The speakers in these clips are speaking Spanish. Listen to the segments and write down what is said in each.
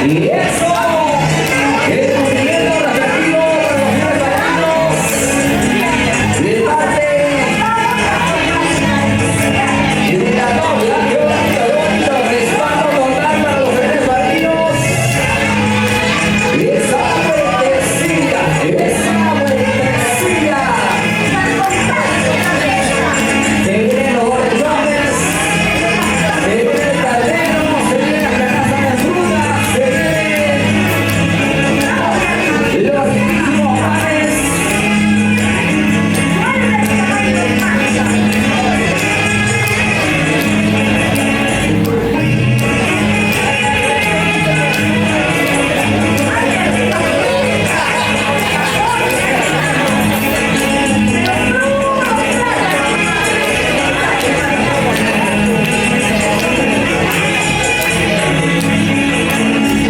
Y eso, el movimiento respectivo para los padrinos de parte y de la novia, qué bonito, respaldo total para los padrinos. Esa vueltecilla, esa vueltecilla. Se vienen los borrachones, se viene el caldero, se viene la canasta de frutas, se vienen los riquísimos panes.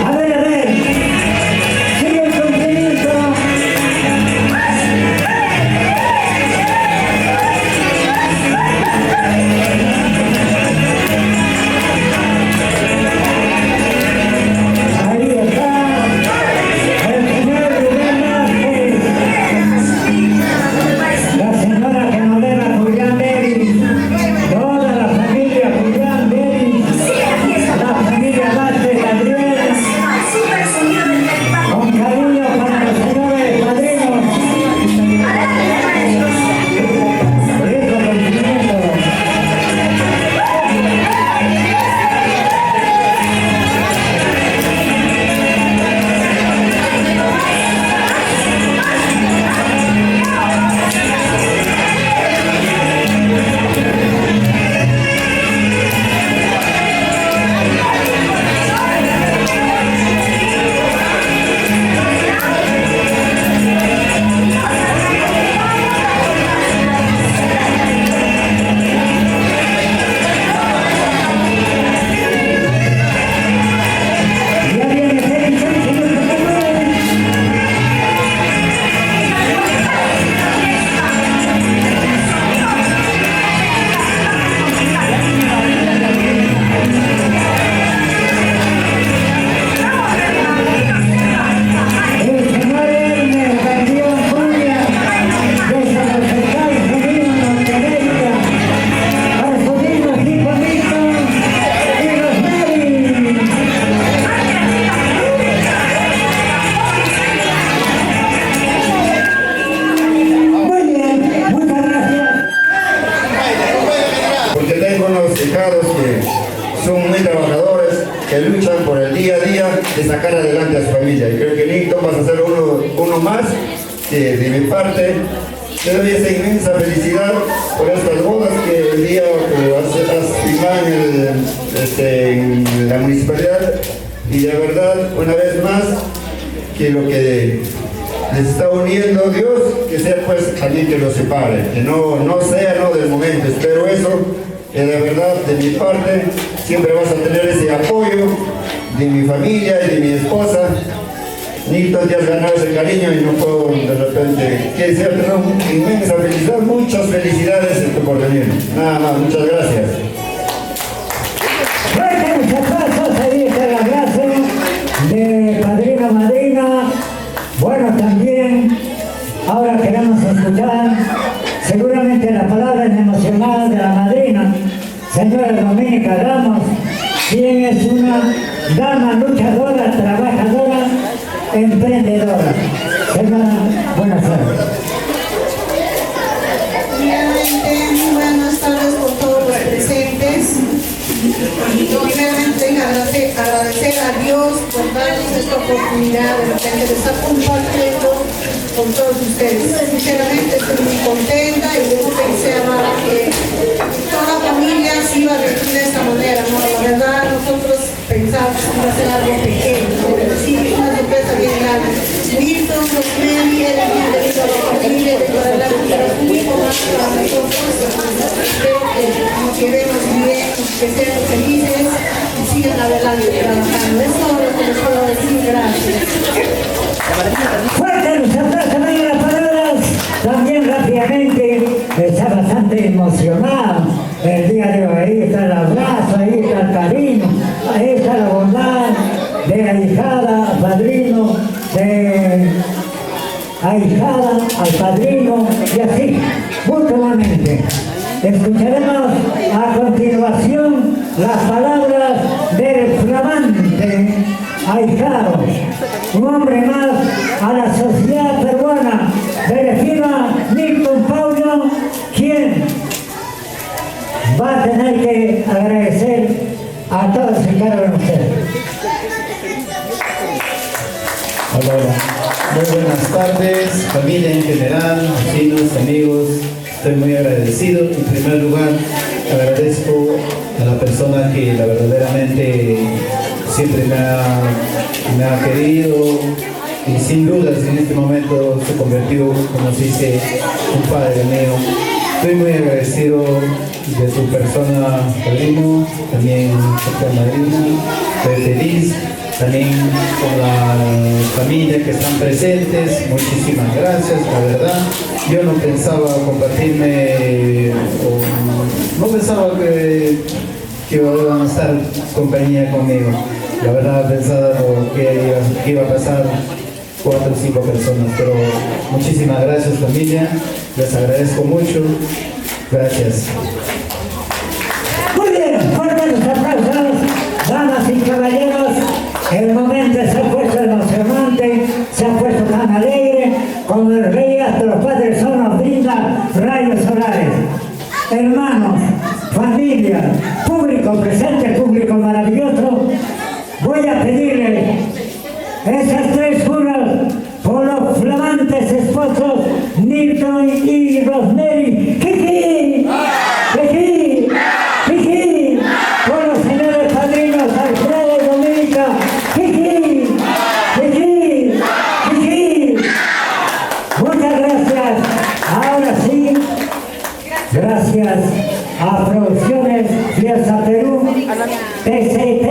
A ver, sigue el contenido. Ahí está el señor Rubén Vázquez, la señora Genoveva Julián Beris, toda la familia Julián Beris, la familia Vázquez Adrián, con cariño para los señores padrinos. Rico contenido. Ya viene Félix, señor Padrón. El señor Hermes García Julia, desde los Estados Unidos de Norteamérica, para su mismo equipo mixto y los Beris. Muy bien, muchas gracias. Porque tengo unos hijados que son muy trabajadores, que luchan por el día a día de sacar adelante a su familia. Y creo que Nixon vas a ser uno más, que de mi parte te doy esa inmensa felicidad por estas bodas que el día que has firmado en la municipalidad. Y de verdad, una vez más, que lo que les está uniendo Dios, que sea pues también que los separe, que no sea del momento. Espero eso, que de verdad de mi parte siempre vas a tener ese apoyo de mi familia y de mi esposa. Nito, ya has ganado ese cariño y no puedo de repente que sea una inmensa felicidad, muchas felicidades en tu porvenir. Nada más, muchas gracias. Fuerte los aplausos, ahí está el abrazo de padrino madrina. Bueno, también ahora queremos escuchar seguramente la palabra emocional de la madrina, señora Doménica Ramos, quien es una dama luchadora, trabajadora, emprendedora. Señora, buenas tardes. Primeramente, buenas tardes con todos los presentes. Primeramente, agradecer a Dios por darnos esta oportunidad de estar compartiendo con todos ustedes. Sinceramente, estoy muy contenta y yo pensaba que toda la familia se iba a reunir de esta manera, ¿no? La verdad, nosotros pensábamos que iba a ser algo pequeño, pero sí, una sorpresa bien grande. Milton, Rosemary, era bienvenido a la familia, de para hablar un poco más para nosotros. Creo que nos queremos bien, que sean felices y sigan adelante trabajando. Eso es lo que les puedo decir. Gracias. Fuerte los aplausos, también las palabras. También rápidamente está bastante emocionado el día de hoy. Ahí está el abrazo, ahí está el cariño, ahí está la bondad de la ahijada, padrino, de ahijada al padrino y así, mutuamente. Escucharemos a continuación las palabras del flamante ahijado, un hombre más a la sociedad peruana, Berefina Milton Paulo, quien va a tener que agradecer a todos y cada uno de ustedes. Hola, muy buenas tardes, familia en general, vecinos, amigos. Estoy muy agradecido. En primer lugar, agradezco a la persona que verdaderamente siempre me ha querido y sin dudas en este momento se convirtió, como se dice, un padre mío. Estoy muy agradecido de tu persona, padrino, también de madrina. Estoy feliz también con la familia que están presentes. Muchísimas gracias, la verdad. Yo no pensaba compartirme, no pensaba que iban a estar compañía conmigo. La verdad pensaba que iba a pasar 4 o 5 personas, pero muchísimas gracias, familia. Les agradezco mucho. Gracias. Muy bien, fuertes los aplausos, damas y caballeros. El momento se ha puesto emocionante, se ha puesto tan alegre, como el rey astro Padre Sol nos brinda rayos solares. Hermanos, familia, público presente, público maravilloso, voy a pedirle esas 3 juras por los flamantes esposos Nilton y Rosemary. ¡Jiji! ¡Jiji! ¡Jiji! Por los señores padrinos Alfredo y Dominica. ¡Jiji! ¡Jiji! ¡Jiji! Muchas gracias. Ahora sí, gracias a Producciones Fiesta Perú, TCT,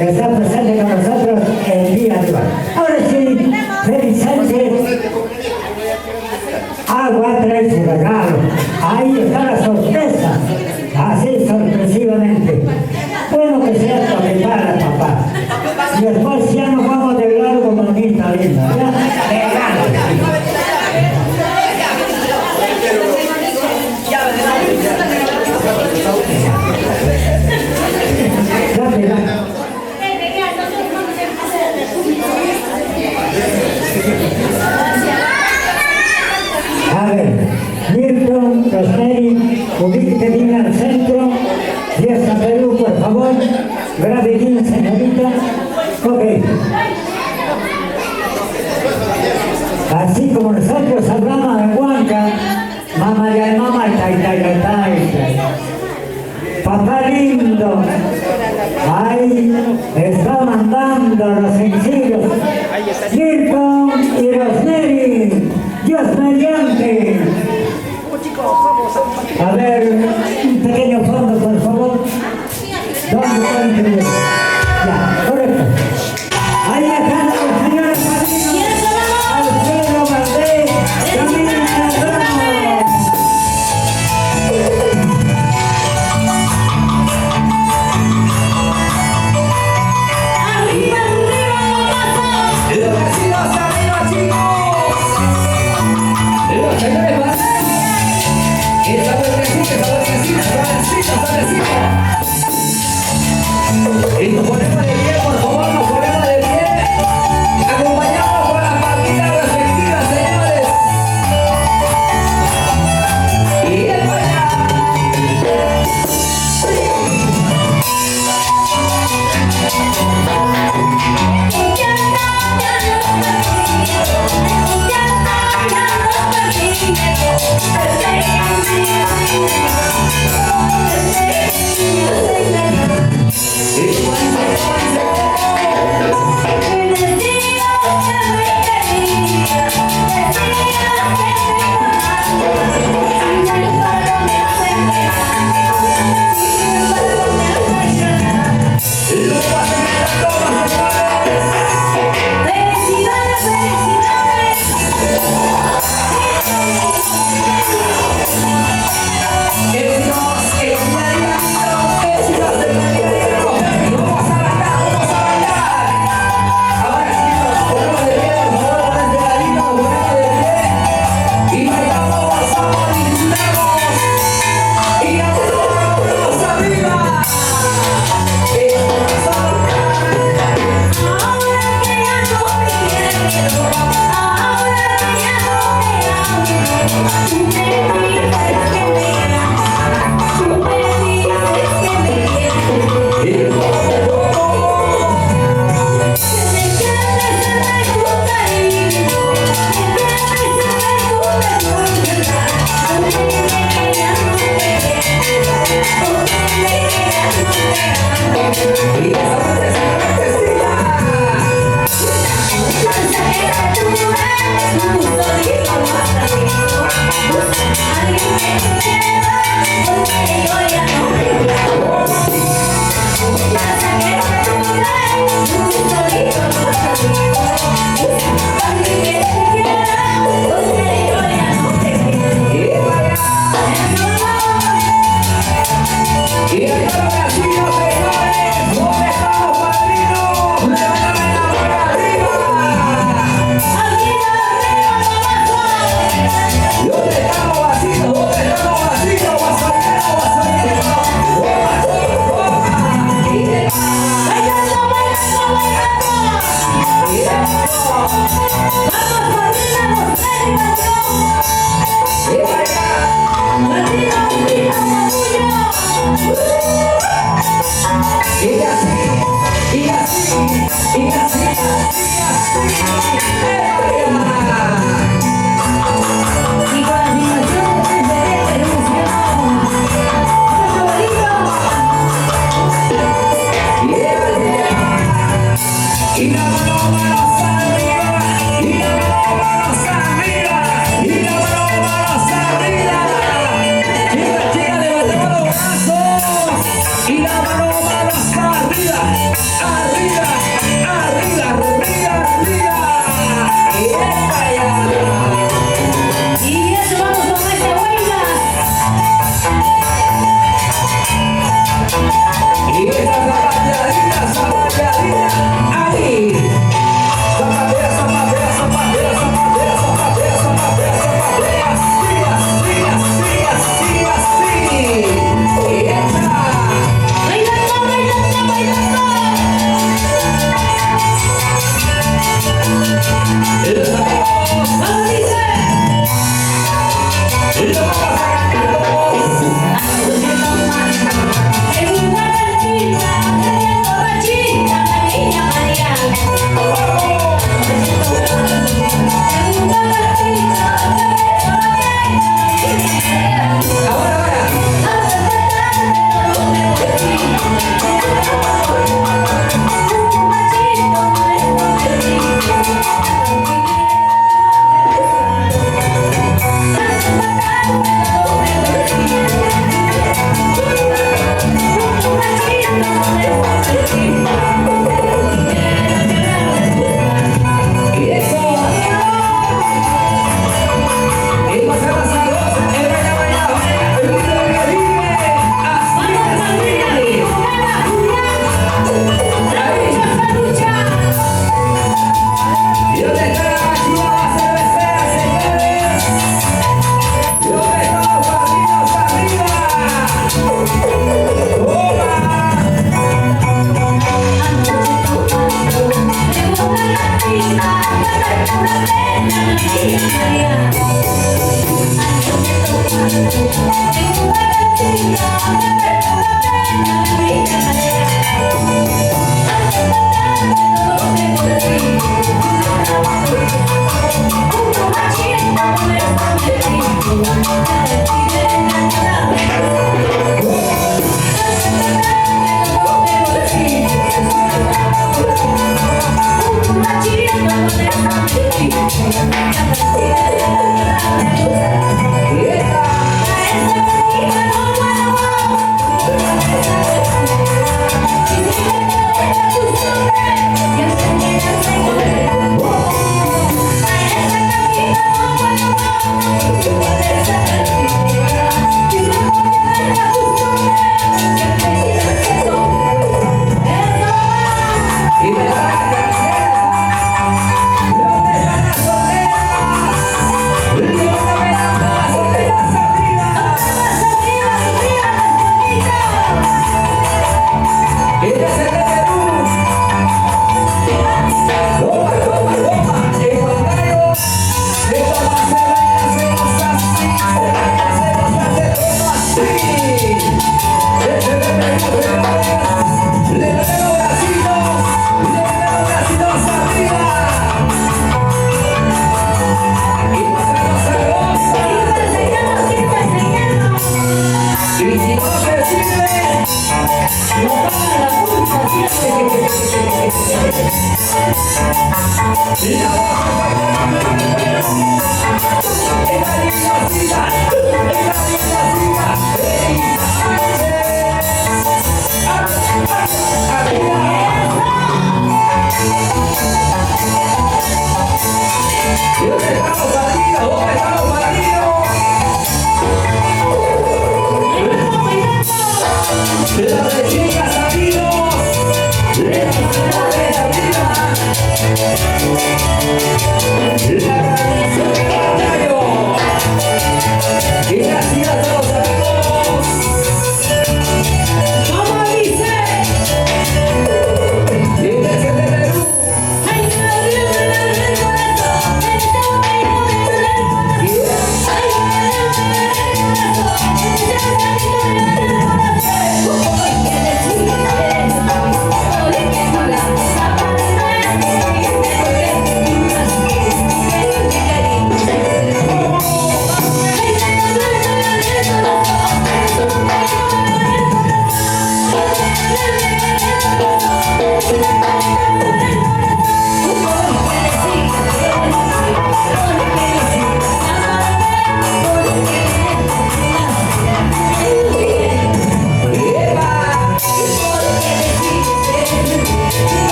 está presente con nosotros el día de hoy. Ahora sí, felices. Agua trae su regalo. Ahí está la sorpresa. Así sorpresivamente. Bueno que sea para que para papá. Y después ya nos vamos de largo, bonita, linda. A ver, Milton, Rosemary, ubíquete bien al centro. Fiesta Perú, por favor. Grabe bien, señorita. Ok. Así como nosotros hablamos de Huanca, mamá ya mamá, papá lindo, ahí está mandando los sencillos. Milton y Rosemary, Dios mediante. A ver, un pequeño fondo, por favor. ¿Dónde está? Ya, correcto. Ahí están los señores padrinos. Alfredo Valdés, Camila Ramos. ¡Arriba, arriba!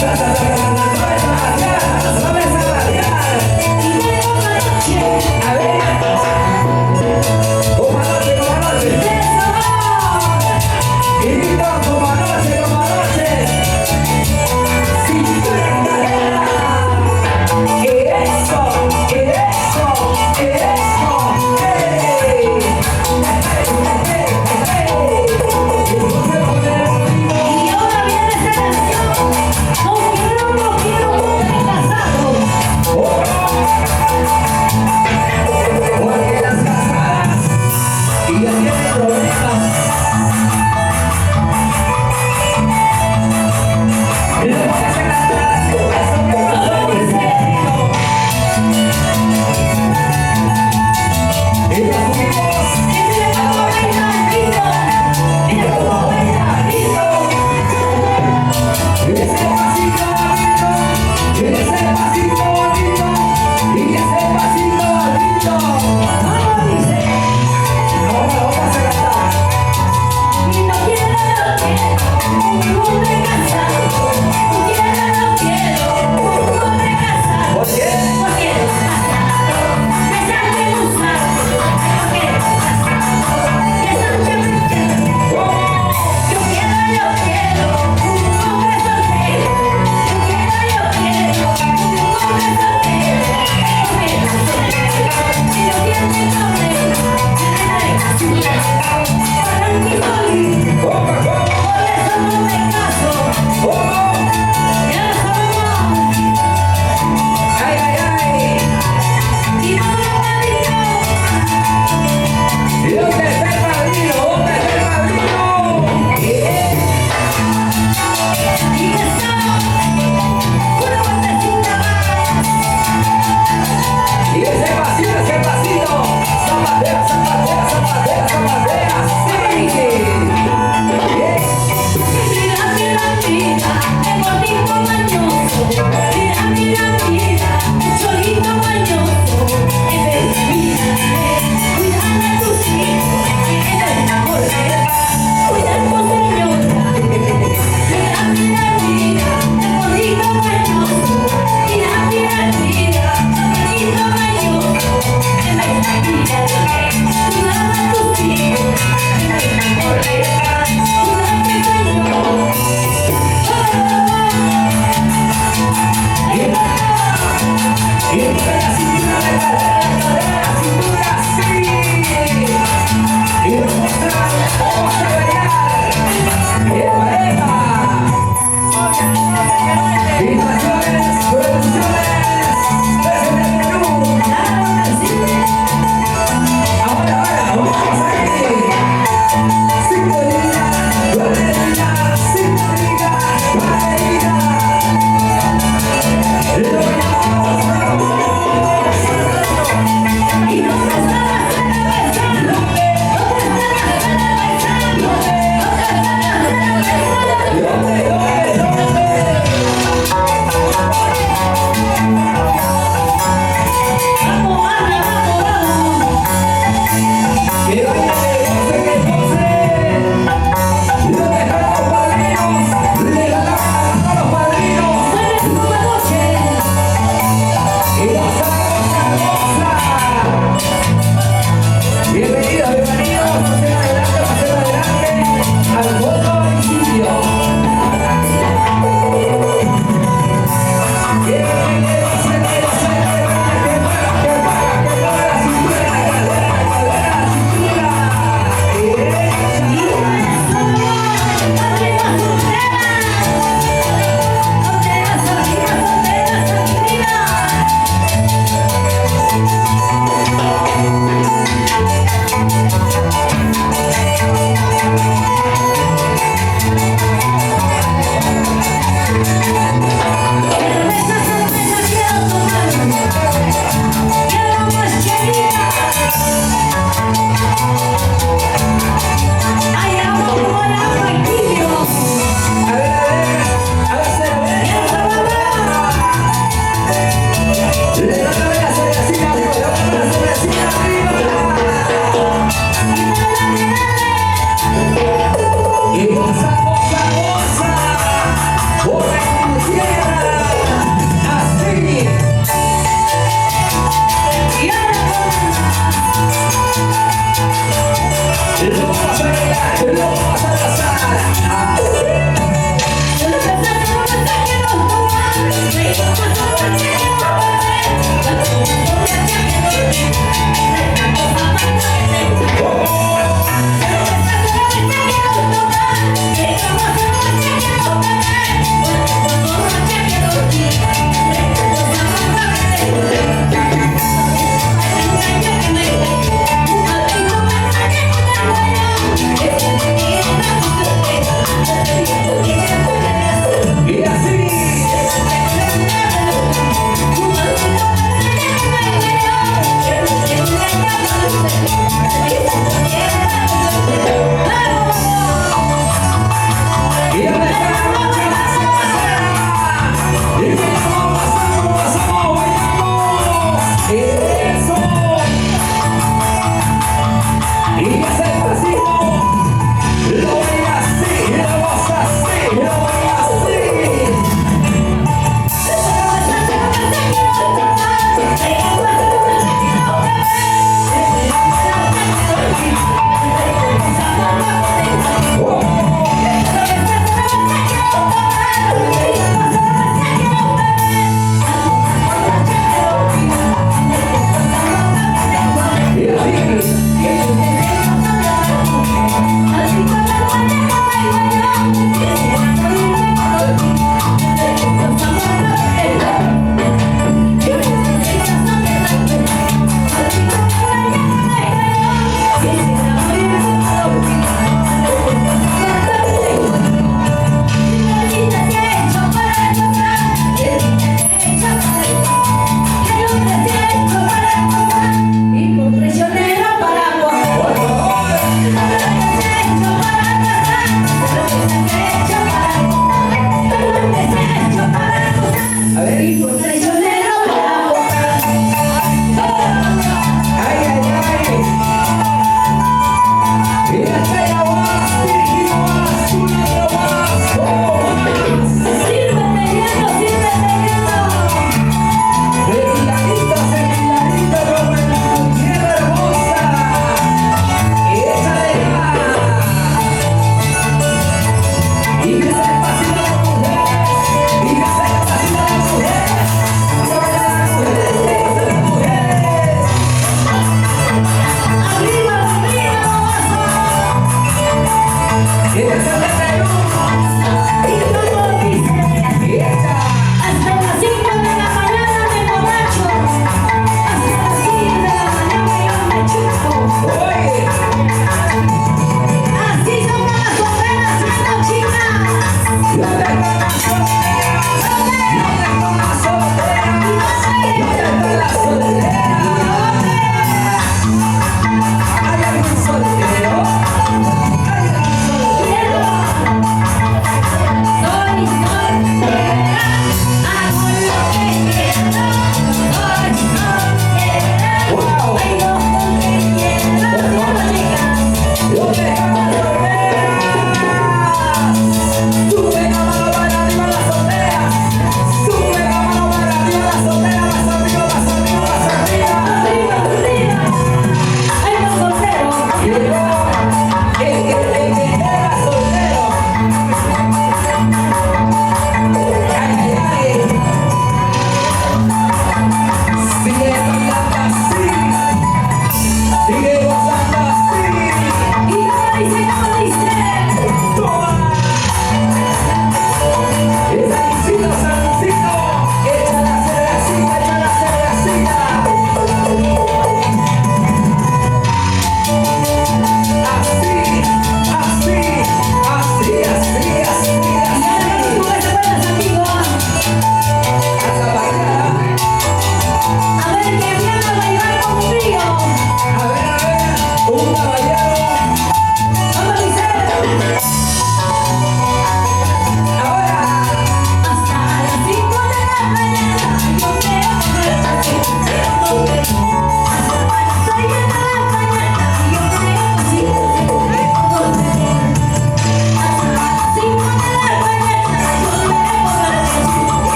Thank you.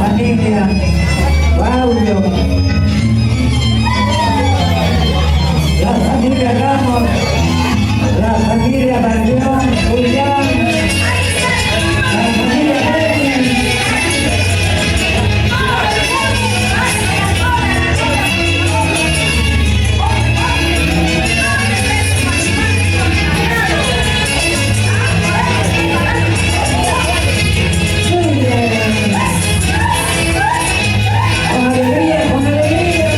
familia Paulo, la familia Ramos, la familia Barrión, Julián, la familia Peña. Con alegría, con alegría.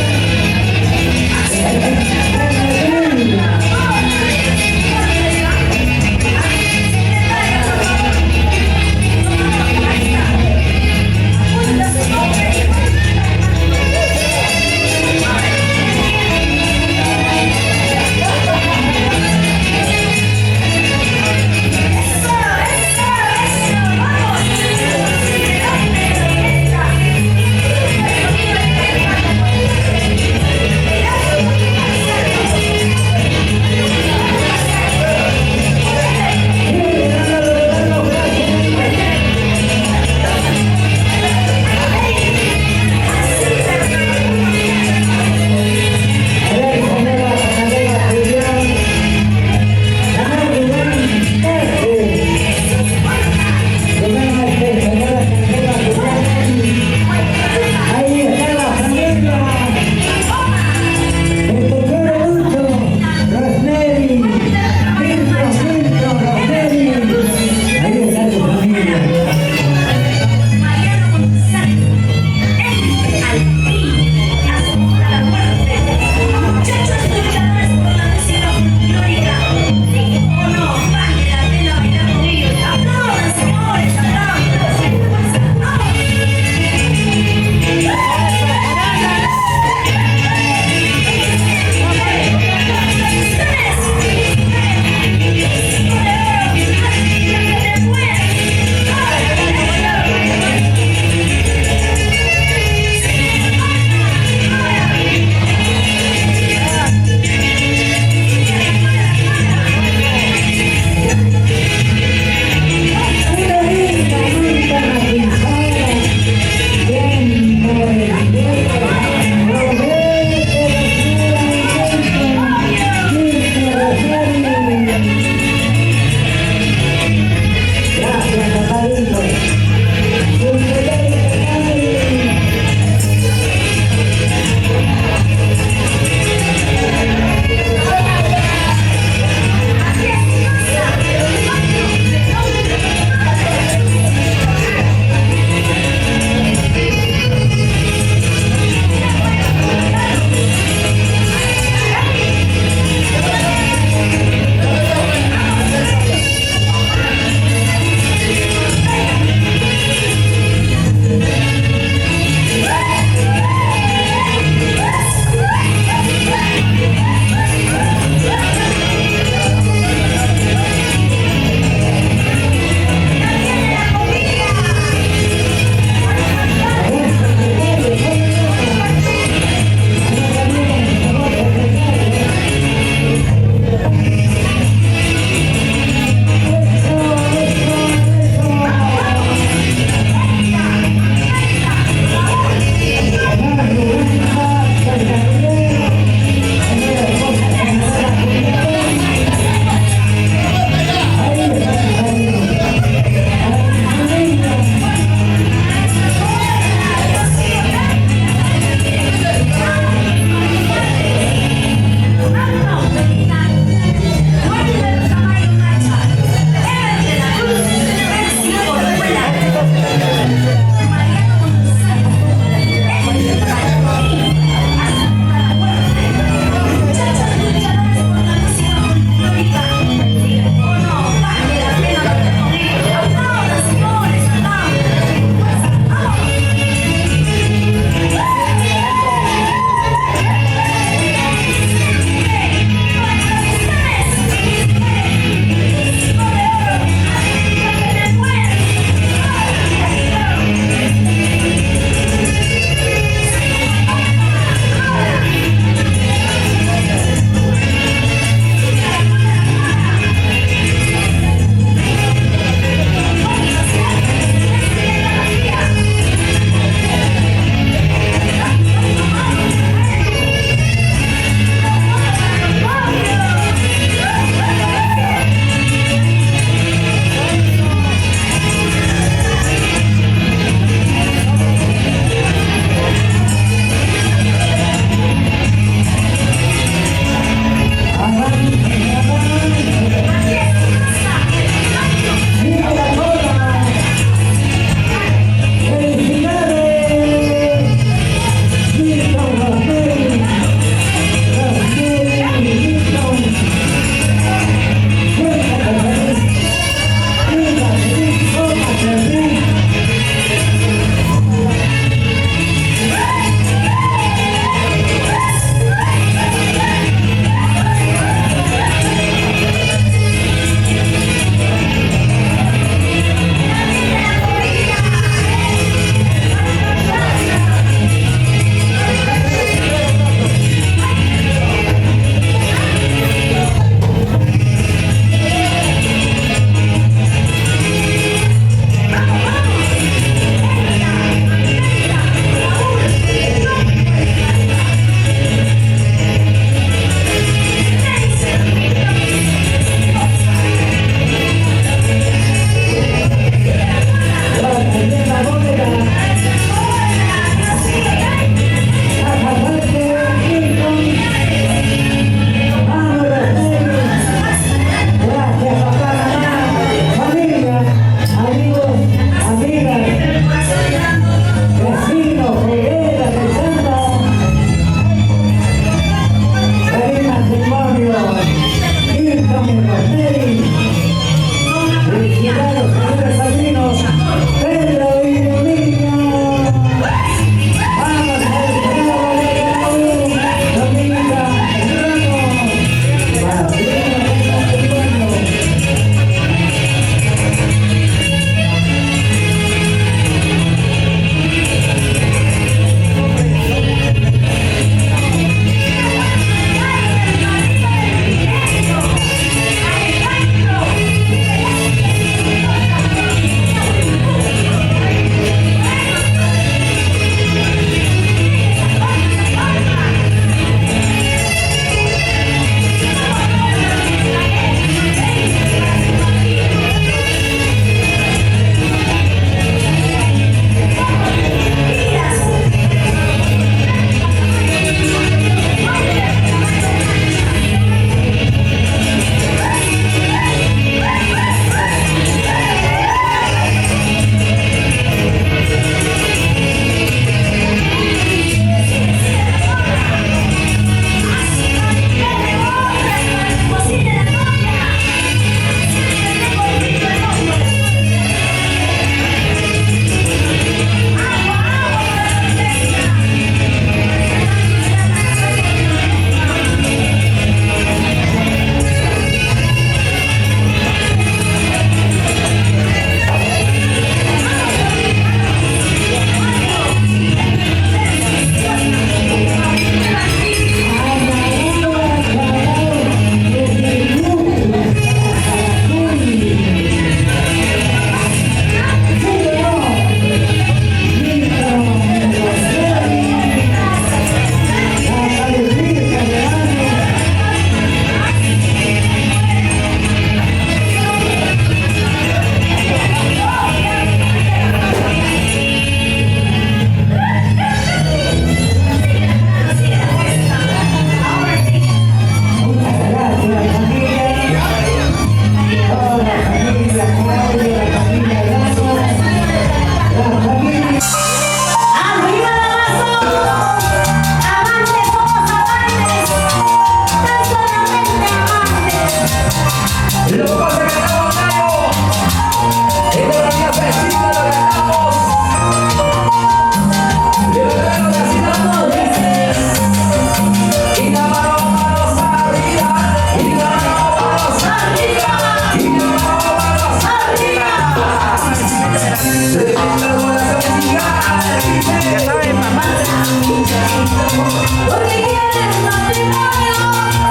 Porque quieres matrimonio,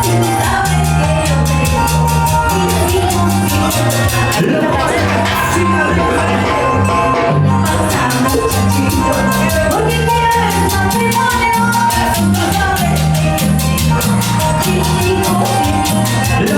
si tú sabes que yo tengo mis hijos y yo pasa muchachito. Porque quieres matrimonio, si tú sabes que yo tengo mis hijos y yo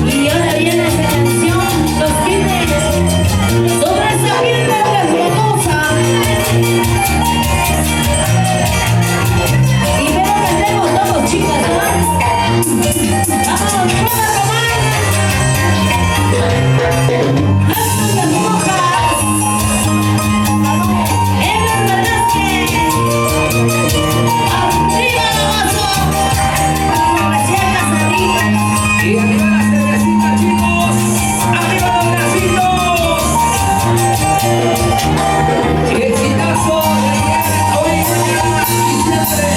Y ahora viene esta canción, los pibes, sobre esa piedra resbalosa. Y veo que tenemos todos chicas, ¿no? Vamos, todas nomás. Haznos monjas. Ever Velázquez. Arriba la vaso. Recién casadita. Y arriba las cervecitas, chicos. Arriba los bracitos. Y el chitazo de hoy mañana y siempre.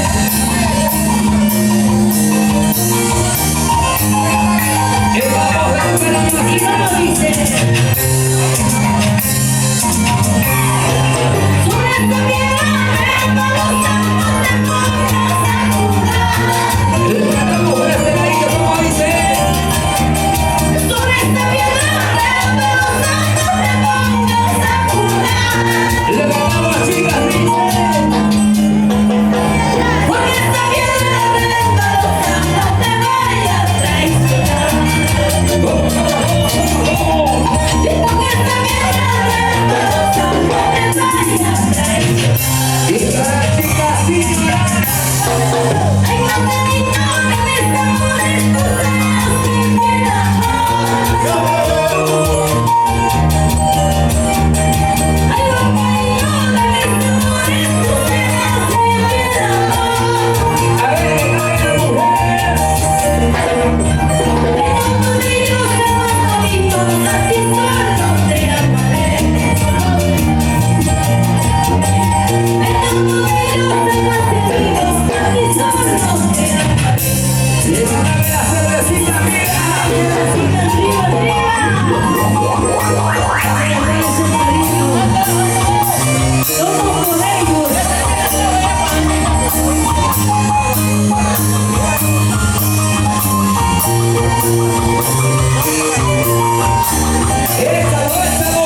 El vamos de Y vamos, dice. Sobre esta piedra resbalosa no te pongas a jugar. la mujer de ahí, como dice. Sobre esta piedra resbalosa no te pongas a jugar. Le cantamos, chicas, dice. Porque esta piedra resbalosa no te vaya a traicionar. Porque esta piedra resbalosa no te vaya a traicionar. Y para las chicas, sí. Ay, no me ignores mis amores, tú serás mi fiel amor. Ay, no me ignores mis amores, tú serás mi fiel amor. A ver, mujer. Tengo tus brillos más bonitos, a ti solo te amaré. Tengo tus brillos más queridos, a ti solo te amaré. Y para la cervecita, mira. Arriba, arriba, somos con ellos. Échalo, échalo.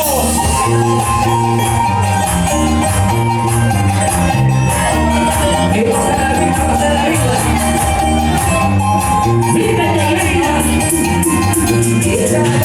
Esa la vida, pasa la vida. Vive de vida. Esa la